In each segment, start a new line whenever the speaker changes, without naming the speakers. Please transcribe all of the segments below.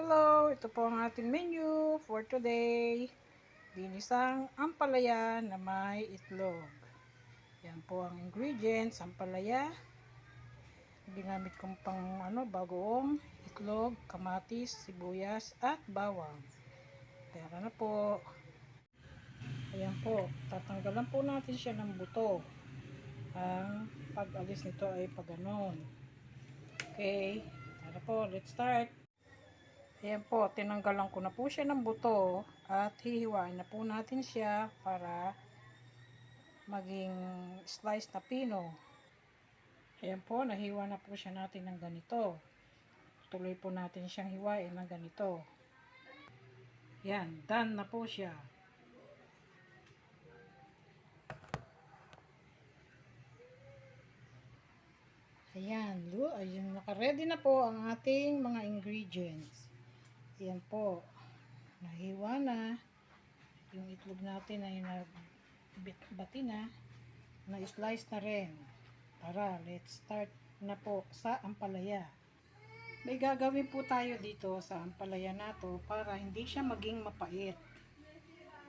Hello! Ito po ang ating menu for today. Ginisang ampalaya na may itlog. Yan po ang ingredients, ampalaya. Ginamit kong pang bagoong, itlog, kamatis, sibuyas, at bawang. Kaya na po. Ayan po, tatanggalan po natin siya ng buto. Ang pag-alis nito ay paganon. Okay, tara po, let's start. Ayan po, tinanggalan ko na po siya ng buto at hihiwain na po natin siya para maging slice na pino. Ayan po, nahiwa na po siya natin ng ganito. Tuloy po natin siyang hiwain ng ganito. Ayan, done na po siya. Ayan, ayun, naka-ready na po ang ating mga ingredients. Ayan po, nahiwa na. Yung itlog natin ay nabati na, na-slice na rin. Tara, let's start na po sa ampalaya. May gagawin po tayo dito sa ampalaya na to para hindi siya maging mapait.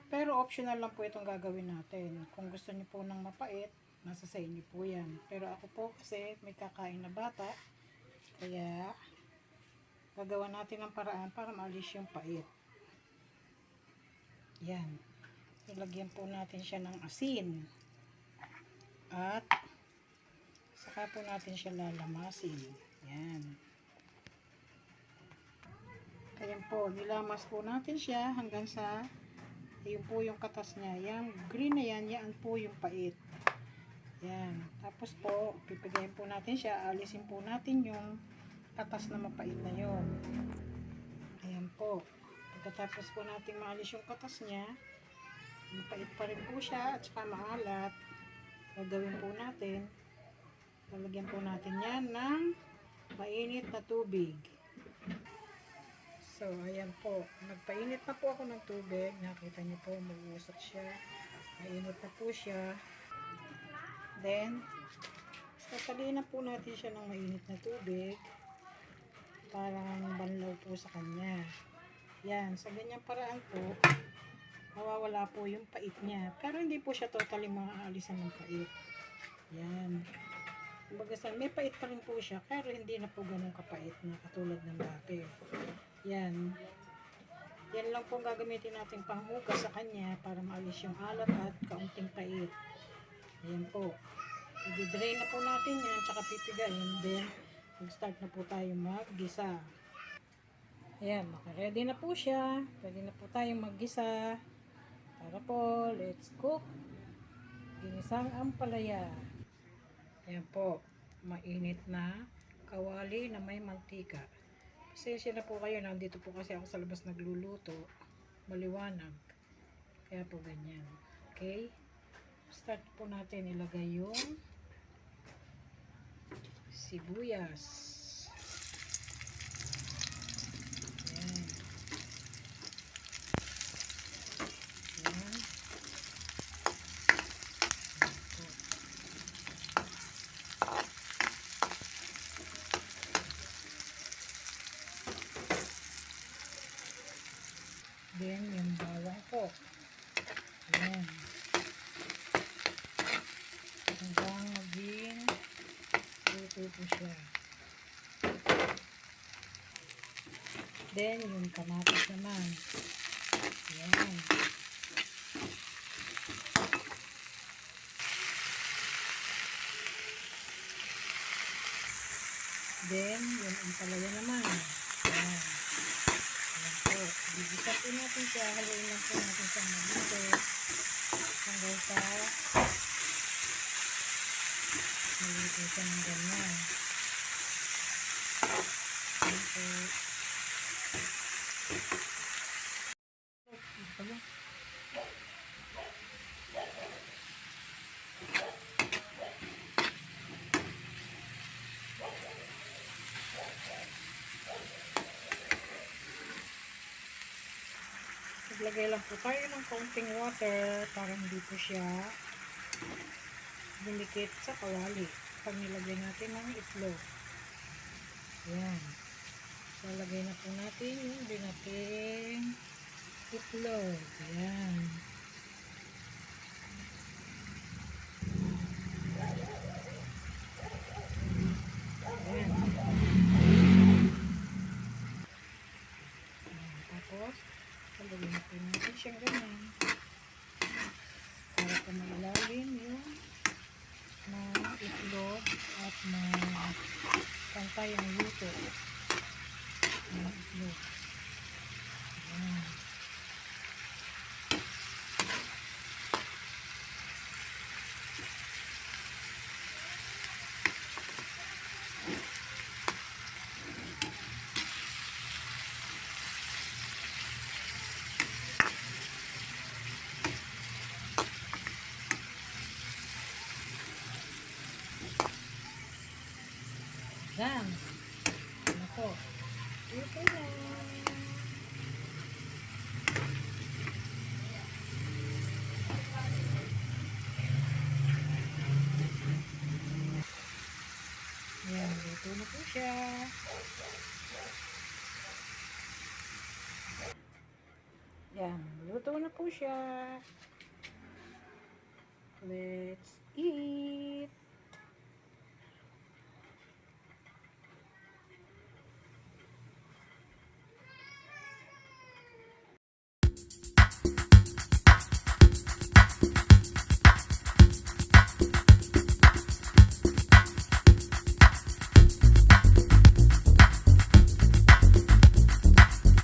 Pero optional lang po itong gagawin natin. Kung gusto niyo po ng mapait, nasa sa inyo po yan. Pero ako po kasi may kakain na bata, kaya gagawa natin ng paraan para maalis yung pait. Yan. Ilagyan po natin siya ng asin. At saka po natin siya lalamasin. Yan. Ayan po, nilamas po natin siya hanggang sa yun po yung katas niya. Yung green na yan, yan po yung pait. Yan. Tapos po, pipigayin po natin siya. Alisin po natin yung katas na mapait na yun. Ayan po. Pagkatapos po natin maalis yung katas niya, mapait pa rin po siya at saka maalat. Gagawin po natin, lalagyan po natin yan ng mainit na tubig. So, ayan po. Nagpainit na po ako ng tubig. Nakita niyo po, mag-uusok siya. Mainit na po siya. Then, sasalin na po natin siya ng mainit na tubig. Parang banlaw po sa kanya. Yan. Sa ganyang paraan po, mawawala po yung pait niya. Pero hindi po siya totally maaalisan ng pait. Yan. Kumbaga may pait pa rin po siya, pero hindi na po ganun kapait na katulad ng dati. Yan. Yan lang po gagamitin natin panghugas sa kanya para maalis yung alat at kaunting pait. Ayan po. I-drain na po natin yan, tsaka pipigain. Then, mag-start na po tayo mag-gisa. Ayan, naka-ready na po siya. Pwede na po tayong mag-gisa. Tara po, let's cook. Ginisang ampalaya. Ayan po, mainit na kawali na may mantika. Pasensya na po kayo, nandito po kasi ako sa labas nagluluto. Maliwanag. Kaya po ganyan. Okay? Start po natin ilagay yung sibuyas. Ayan. Ayan. Then, yung bawang po. Ayan. Hanggang maging luto po siya. Then, yung kamatis naman. Ayan. Then, yung ampalaya naman. Ayan. Ayan po. Bigisa po natin siya. Haluin lang po natin siya mabuti. Hanggang sa maluto siya ng ganyan. Ayan po. Naglagay lang po tayo ng konting water para hindi po siya dumikit sa kawali pag nilagay natin ng itlog. Ayan. So, Lalagay na po natin yung binating itlog. Ayan. Ayan. Tapos, lalagay na po natin siyang ganyan. Para po mailalim yung itlog at pantay ang luto ng itlog. Ayan. Yan. Ano po? Luto na. Yan. Luto na po siya. Yan. Luto na po siya. Let's eat.